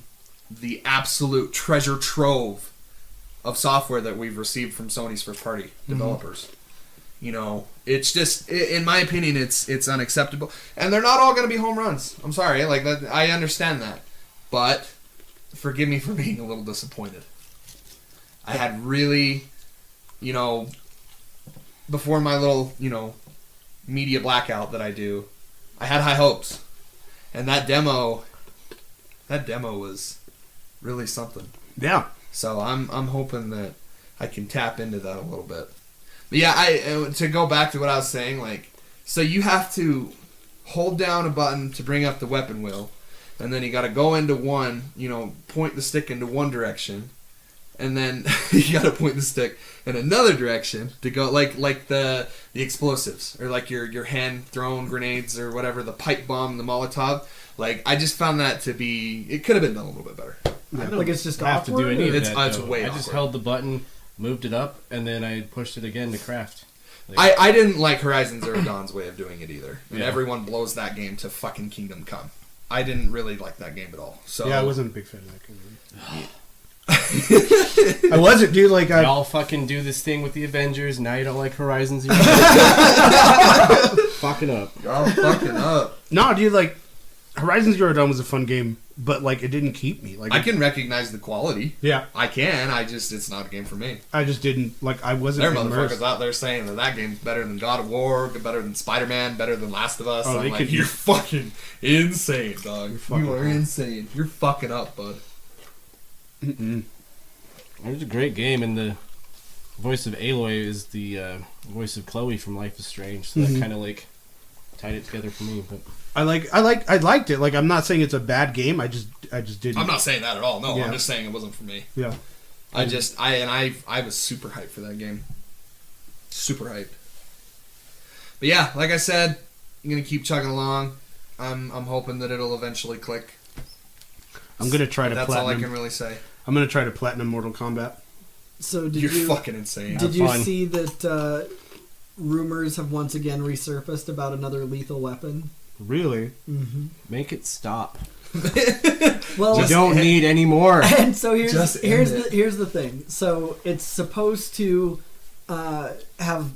the absolute treasure trove of software that we've received from Sony's first party developers. You know, it's just, in my opinion, it's unacceptable. And they're not all going to be home runs. I'm sorry, like that, I understand that. But forgive me for being a little disappointed. I had really, you know, before my little, you know, media blackout that I do, I had high hopes. And that demo was really something. Yeah. So I'm hoping that I can tap into that a little bit. But yeah, to go back to what I was saying, like, so you have to hold down a button to bring up the weapon wheel, and then you got to go into one, you know, point the stick into one direction, and then you got to point the stick in another direction to go, like the explosives, or like your hand thrown grenades or whatever, the pipe bomb, the Molotov. Like, I just found that to be, it could have been done a little bit better. I don't Like it's just have to do awkward, any of or- that. It's though. way I just awkward. held the button, moved it up, and then I pushed it again to craft. Like, I didn't like Horizon Zero Dawn's way of doing it either. And Yeah. everyone blows that game to fucking Kingdom Come. I didn't really like that game at all. So Yeah, I wasn't a big fan of that game. I wasn't, dude. Like, y'all fucking do this thing with the Avengers. Now you don't like Horizon Zero. Fucking up. Y'all fucking up. no, dude. Like, Horizon Zero Dawn was a fun game but like it didn't keep me. Like I can recognize the quality. yeah, I can. It's not a game for me. I just didn't like. I wasn't. There are immersed. motherfuckers out there saying that game's better than God of War, better than Spider-Man, better than Last of Us. Oh, I'm they like, could- you're fucking insane, dog. fucking You are up. insane. You're fucking up, bud. Mm-mm. It was a great game, and the voice of Aloy is the voice of Chloe from Life is Strange, so that kind of like tied it together for me. But I liked it. Like I'm not saying it's a bad game. I just didn't. I'm not saying that at all. No, Yeah. I'm just saying it wasn't for me. Yeah. I was super hyped for that game. Super hyped. But yeah, like I said, I'm gonna keep chugging along. I'm hoping that it'll eventually click. I'm gonna try to That's all I platinum. can really say. I'm gonna try to platinum Mortal Kombat. So did You're you fucking insane. did you fun. see that rumors have once again resurfaced about another Lethal Weapon? Really? Mm-hmm. make it stop. Well, You don't need any more. and so Just end here's it. the thing. So it's supposed to have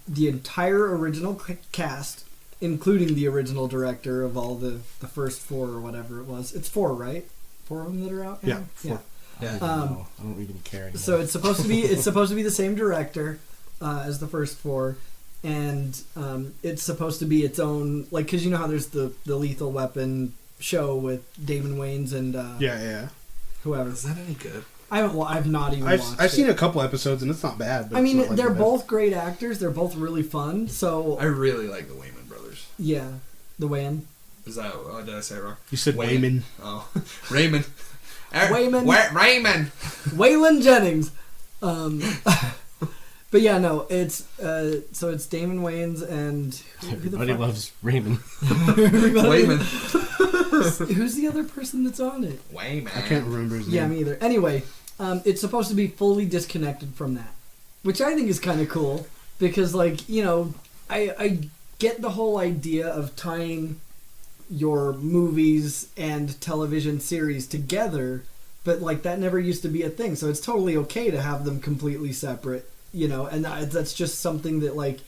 the entire original cast, including the original director of all the first 4 or whatever it was. It's 4, right? 4 of them that are out now? Yeah, 4. Yeah. No, I don't even care anymore. So it's supposed to be the same director as the first 4, and it's supposed to be its own, like, because you know how there's the Lethal Weapon show with Damon Wayans and Yeah. whoever. Is that any good? I've not even watched I've seen it. a couple episodes and it's not bad. But I mean, it's not, like, they're the best. both great actors. They're both really fun. So I really like the Wayman brothers. yeah, the Wayne. Is that? Oh, did I say it wrong? You said Wayne. Wayman. Oh, Raymond. Wayman. Raymond. Waylon Jennings. But yeah, no, it's so it's Damon Wayans and who the Everybody fuck- loves Raymond. everybody. Wayman. Who's the other person that's on it? Wayman. I can't remember his Yeah, name. me either. Anyway, it's supposed to be fully disconnected from that, which I think is kind of cool because, like, you know, I get the whole idea of tying your movies and television series together, but like that never used to be a thing. So it's totally okay to have them completely separate, you know, and that's just something that, like,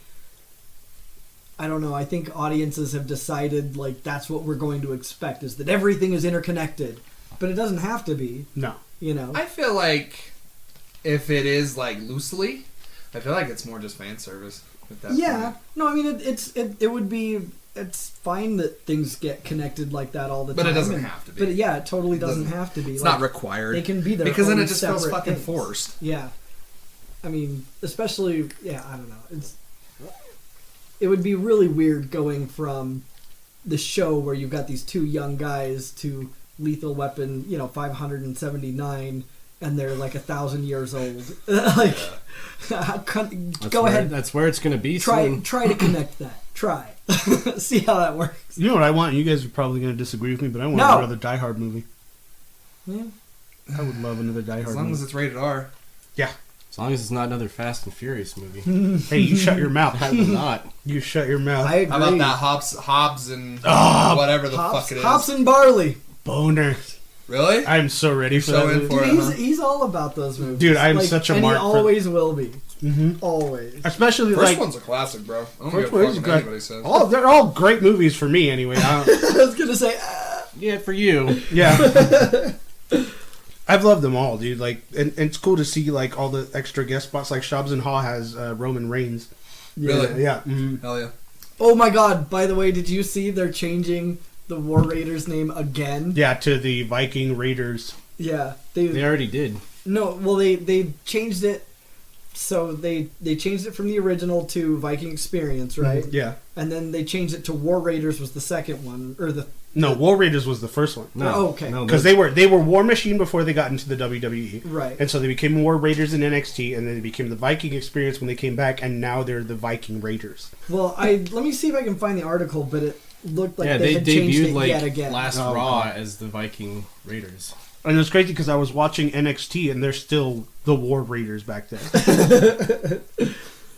I don't know, I think audiences have decided, like, that's what we're going to expect, is that everything is interconnected. But it doesn't have to be, No. you know. I feel like if it is like loosely, I feel like it's more just fan service. At that Yeah, point. no, I mean it would be, it's fine that things get connected like that all the But time. it doesn't have to be. But yeah, it totally doesn't doesn't- have to be. It's Like, not required. they can be their because then own it just feels separate fucking things. forced. Yeah, I mean, especially I don't know. It would be really weird going from the show where you've got these 2 young guys to Lethal Weapon, 579, and they're like 1,000 years old. Like, go ahead. That's where it's gonna be. Try soon. to connect that. Try. See how that works. You know what I want? You guys are probably going to disagree with me, but I want No. another Die Hard movie. Yeah. I would love another Die Hard As long movie. as it's rated R. As long as it's not another Fast and Furious movie. Hey, you shut your mouth. I will not. You shut your mouth. I agree. How about that Hobbs and whatever the Hops, fuck it is? Hops and Barley. Boner. Really? I'm so ready for so that in movie. for Dude, it, huh? he's all about those movies. Dude, I'm such a and mark he for- always will be. Mm-hmm. Always. Especially First like one's a classic, bro. I don't First give a one's fuck what good. anybody says. They're all great movies for me anyway. I don't- I was gonna say. Yeah, for you. yeah. I've loved them all, dude. Like, and it's cool to see like all the extra guest spots. Like Shobbs and Haw has Roman Reigns. Really? Yeah. Mm-hmm. Hell yeah. Oh my God! By the way, did you see they're changing the War Raiders name again? Yeah, to the Viking Raiders. Yeah, They already did. No, well they changed it. So they changed it from the original to Viking Experience, right? Yeah. And then they changed it to War Raiders was the second one, or the No, War Raiders was the first one. No. Oh, okay. No, Because they were War Machine before they got into the WWE. right. And so they became War Raiders in NXT, and then they became the Viking Experience when they came back, and now they're the Viking Raiders. Well, let me see if I can find the article, but it looked like yeah, they they had changed debuted it like yet again. last Oh, Raw okay. as the Viking Raiders. And it's crazy because I was watching NXT, and they're still the War Raiders back then.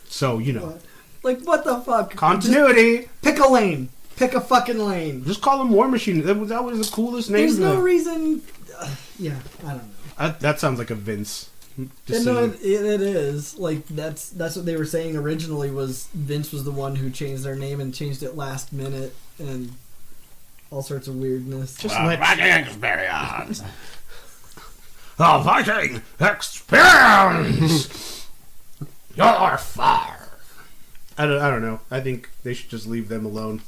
So, you know. Like, what the fuck? Continuity! Just pick a lane. Pick a fucking lane. Just call them War Machine. That was the coolest name. There's no to- reason. Yeah, I don't know. That sounds like a Vince And no, decision. it is. Like, that's what they were saying originally was Vince was the one who changed their name and changed it last minute. And all sorts of weirdness. Just let Viking experience. The Viking experience. You're far. I don't know. I think they should just leave them alone.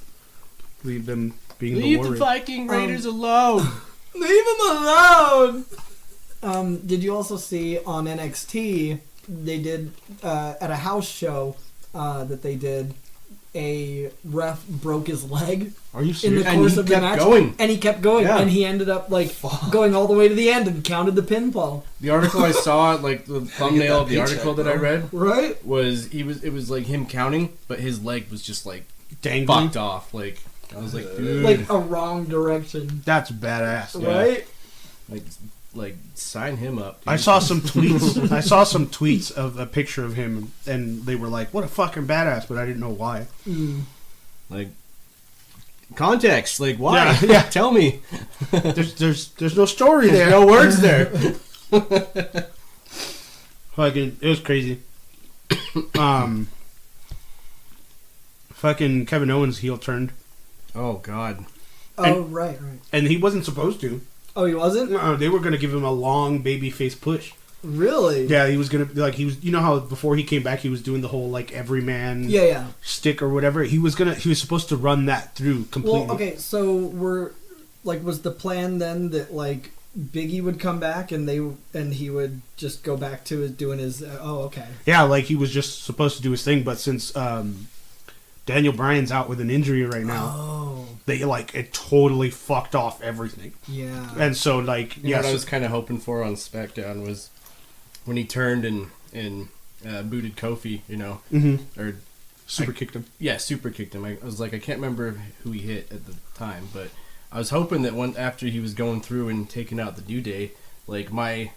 Leave them being the Leave warrior. the Viking Raiders alone. Leave him alone. Did you also see on NXT they did at a house show that they did, a ref broke his leg Are you in serious? the course he of the kept match, going. and he kept going, Yeah. and he ended up going all the way to the end and counted the pinfall. The article I saw, like the thumbnail of the paycheck, article that I bro? read, Right? it was like him counting, but his leg was just like Dangling? fucked off. Like I was like, dude, Like a wrong direction. That's badass. Yeah. Right? like sign him up. Dude. I saw some tweets. I saw some tweets of a picture of him, and they were like, "What a fucking badass!" But I didn't know why. like context. Like why? Yeah, yeah. Tell me. There's no story There's there. no words there. Fucking, it was crazy. Fucking Kevin Owens heel turned, Oh God. Oh, right. and he wasn't supposed to. Oh, he wasn't? They were gonna give him a long babyface push. Really? Yeah, he was gonna he was. You know how before he came back, he was doing the whole like everyman Yeah. stick or whatever. He was supposed to run that through completely. Well, okay, so was the plan then that like Biggie would come back and he would just go back to doing his okay. Yeah, like he was just supposed to do his thing, but since Daniel Bryan's out with an injury right now, Oh, they it totally fucked off everything. yeah. And so like You know what I so- was kind of hoping for on SmackDown was when he turned and booted Kofi. You know, or super kicked him. yeah, super kicked him. I was like, I can't remember who he hit at the time, but I was hoping that after he was going through and taking out the New Day, like my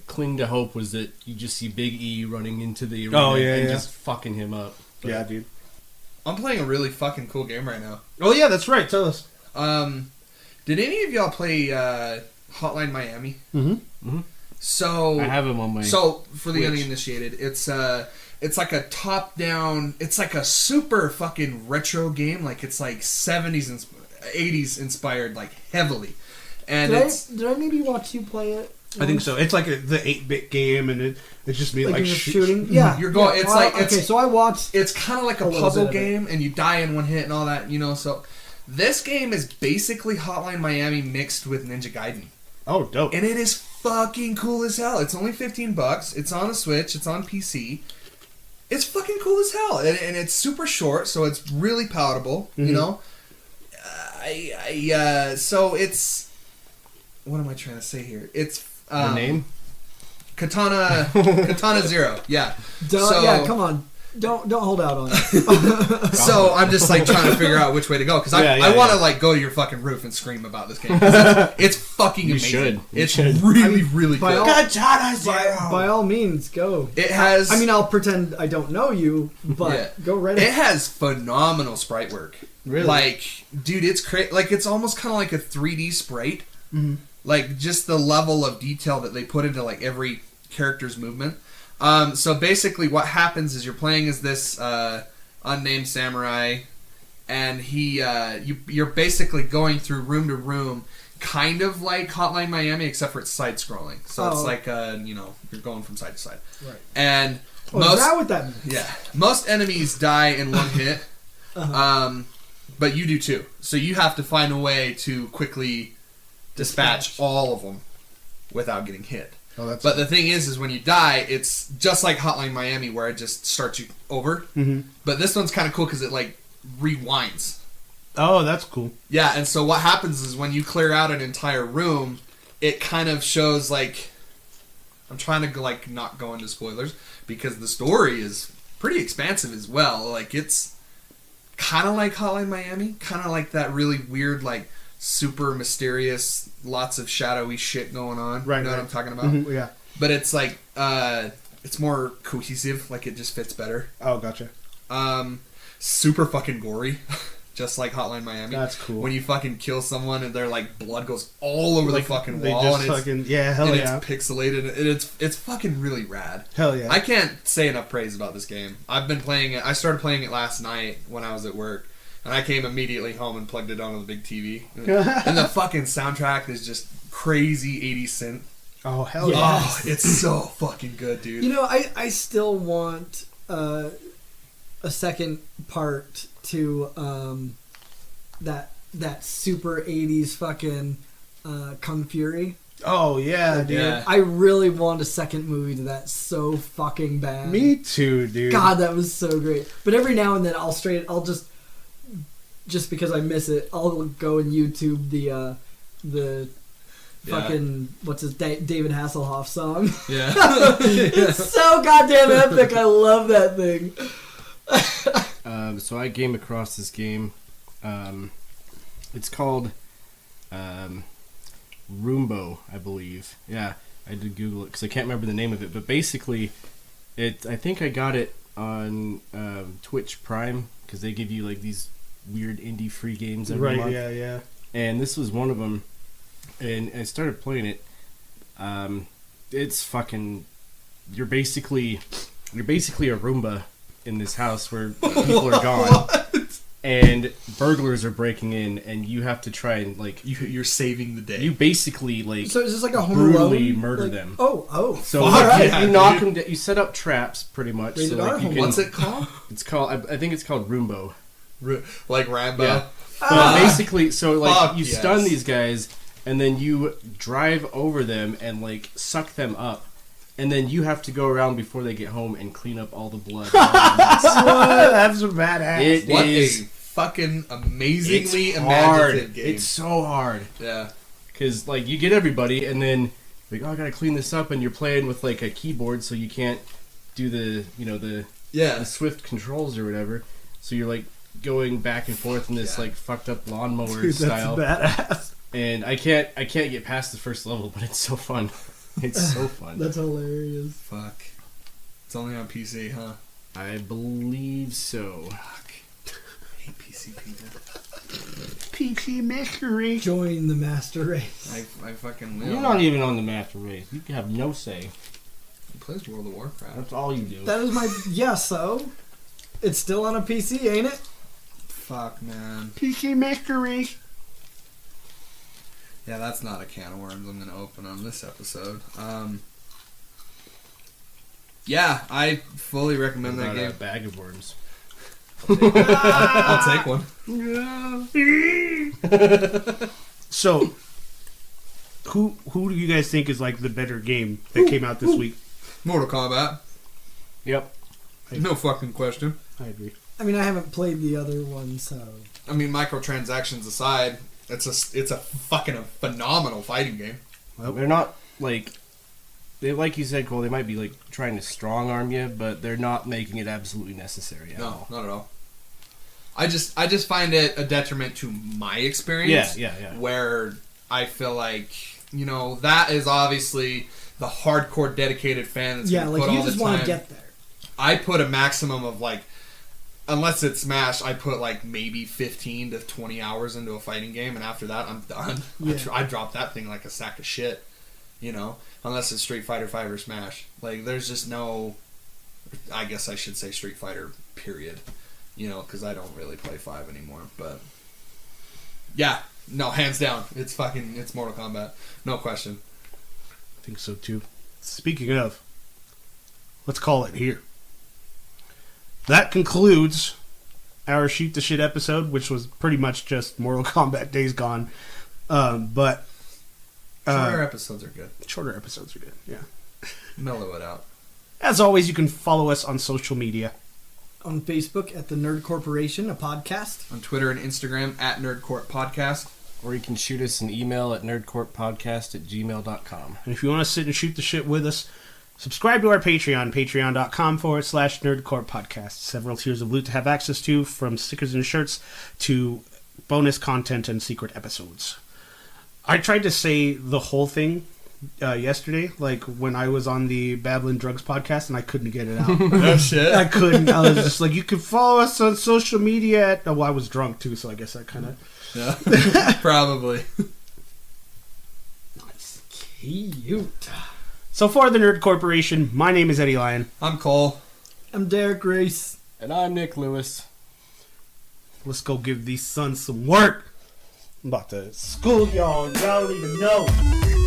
cling to hope was that you just see Big E running into the arena and just fucking him up. But Yeah, dude. I'm playing a really fucking cool game right now. Oh yeah, that's right. Tell us. Did any of y'all play Hotline Miami? Mm-hmm. So I have him on my. So for the Twitch. uninitiated, it's like a top-down. It's like a super fucking retro game. Like it's like 70s and 80s inspired, like heavily. And Did I maybe watch you play it? I think so. It's like the 8-bit game, and it's just me Like, like you're just shoot- shooting. Yeah, You're going- yeah, it's well, like- okay. it's- So I watched. It's kind of like a little puzzle bit of it. game, and you die in one hit and all that, you know. So this game is basically Hotline Miami mixed with Ninja Gaiden, Oh, dope. and it is fucking cool as hell. It's only $15. It's on a Switch. It's on PC. It's fucking cool as hell, and it's super short, so it's really palatable. You know, so it's. What am I trying to say here? It's the name. Katana Zero. Yeah. So- yeah, come on. Don't hold out on it. So I'm just like trying to figure out which way to go because I want to like go to your fucking roof and scream about this game. 'Cause it's fucking You amazing. should. You It's should. really really By good. all, by all means, go. It has. I mean, I'll pretend I don't know you, but Yeah. go right it ahead. has phenomenal sprite work. Really? Like, dude, it's crazy. Like, it's almost kind of like a 3D sprite. Like, just the level of detail that they put into like every character's movement. So basically, what happens is you're playing as this unnamed samurai, and you're basically going through room to room, kind of like Hotline Miami, except for it's side scrolling. So it's like you're going from side to side. Right. And Oh, is that what that means? yeah, most enemies die in one hit, but you do too. So you have to find a way to quickly dispatch all of them without getting hit. Oh, that's But the thing is when you die, it's just like Hotline Miami, where it just starts you over. But this one's kind of cool because it like rewinds. oh, that's cool. Yeah, and so what happens is when you clear out an entire room, it kind of shows like. I'm trying to like not go into spoilers because the story is pretty expansive as well. Like it's kind of like Hotline Miami, kind of like that really weird, like super mysterious, lots of shadowy shit going on. Right, you know right. what I'm talking about? Mhm, yeah. But it's like it's more cohesive. Like it just fits better. Oh, gotcha. Super fucking gory. Just like Hotline Miami. That's cool. When you fucking kill someone and their like blood goes all over the fucking They wall just and it's, fucking hell and yeah, it's pixelated and it's fucking really rad. hell yeah. I can't say enough praise about this game. I've been playing it. I started playing it last night when I was at work, And I came immediately home and plugged it onto the big TV. And the fucking soundtrack is just crazy 80s synth. Oh, hell Yeah. yeah. Oh, it's so fucking good, dude. You know, I still want a second part to that super 80s fucking Kung Fury. Oh, yeah, dude. Yeah. I really want a second movie to that so fucking bad. Me too, dude. God, that was so great. But every now and then I'll just because I miss it, I'll go and YouTube the fucking what's his David Hasselhoff song. Yeah. It's so goddamn epic. I love that thing. So I came across this game. It's called Roombo, I believe. Yeah, I did Google it because I can't remember the name of it. But basically, I think I got it on Twitch Prime because they give you like these weird indie free games every month. Yeah. And this was one of them. And I started playing it. It's fucking. You're basically a Roomba in this house where people are gone. And burglars are breaking in, and you have to try and like You're saving the day. you basically like So is this like a Home brutally Alone? murder Like- them. Oh. So All like, right. you knock them. You set up traps pretty much. Rated So like R you Home can. What's it called? It's called. I think it's called Roombo. Like Rambo? Yeah. But basically, so like Fuck you yes. stun these guys, and then you drive over them and like suck them up. And then you have to go around before they get home and clean up all the blood. That's badass. It What is. a fucking amazingly It's hard. imaginative game. It's so hard. Yeah. Because, like, you get everybody, and then, like, oh, I gotta clean this up, and you're playing with, like, a keyboard, so you can't do the, you know, the Yeah. swift controls or whatever. So you're, like, going back and forth in this, Yeah. like, fucked up lawnmower Dude, style. that's badass. And I can't get past the first level, but it's so fun. It's so fun. That's hilarious. Fuck. It's only on PC, huh? I believe so. Fuck. I hate PC people. PC mystery. Join the master race. I fucking will. You're not even on the master race. You have no say. He plays World of Warcraft. That's all you do. That is my so. It's still on a PC, ain't it? Fuck, man. PC mystery. Yeah, that's not a can of worms I'm going to open on this episode. Yeah, I fully recommend that About game. a bag of worms. I'll take one. So, who do you guys think is like the better game that came out this week? Mortal Kombat. Yep. No fucking question. I agree. I mean, I haven't played the other one, so. I mean, microtransactions aside, it's a fucking phenomenal fighting game. They're not like like you said, Cole. They might be like trying to strong arm you, but they're not making it absolutely necessary at No, all. not at all. I just find it a detriment to my experience. Yeah. Where I feel like, you know, that is obviously the hardcore dedicated fan that's Yeah, gonna like put you all the just time. want to get there. I put a maximum of like, unless it's Smash, I put like maybe 15 to 20 hours into a fighting game, and after that, I'm done. Yeah. I drop that thing like a sack of shit, you know. Unless it's Street Fighter 5 or Smash, like there's just no. I guess I should say Street Fighter, period. You know, because I don't really play 5 anymore. But yeah, no, hands down, it's Mortal Kombat, no question. I think so too. Speaking of, let's call it here. That concludes our Shoot the Shit episode, which was pretty much just Mortal Kombat Days Gone. But Shorter episodes are good. shorter episodes are good, yeah. Mellow it out. As always, you can follow us on social media. On Facebook at the Nerd Corporation, a podcast. On Twitter and Instagram at Nerdcourt Podcast. Or you can shoot us an email at nerdcourtpodcast@gmail.com. And if you want to sit and shoot the shit with us, subscribe to our Patreon, patreon.com/nerdcorepodcast. Several tiers of loot to have access to, from stickers and shirts to bonus content and secret episodes. I tried to say the whole thing yesterday, like when I was on the Babylon Drugs podcast, and I couldn't get it out. Oh shit. I couldn't. I was just like, you can follow us on social media at... Oh, I was drunk too, so I guess I kind of... Yeah. Probably. Cute. So for the Nerd Corporation, my name is Eddie Lyon. I'm Cole. I'm Derek Grace. And I'm Nick Lewis. Let's go give these sons some work. I'm about to school y'all. Y'all don't even know.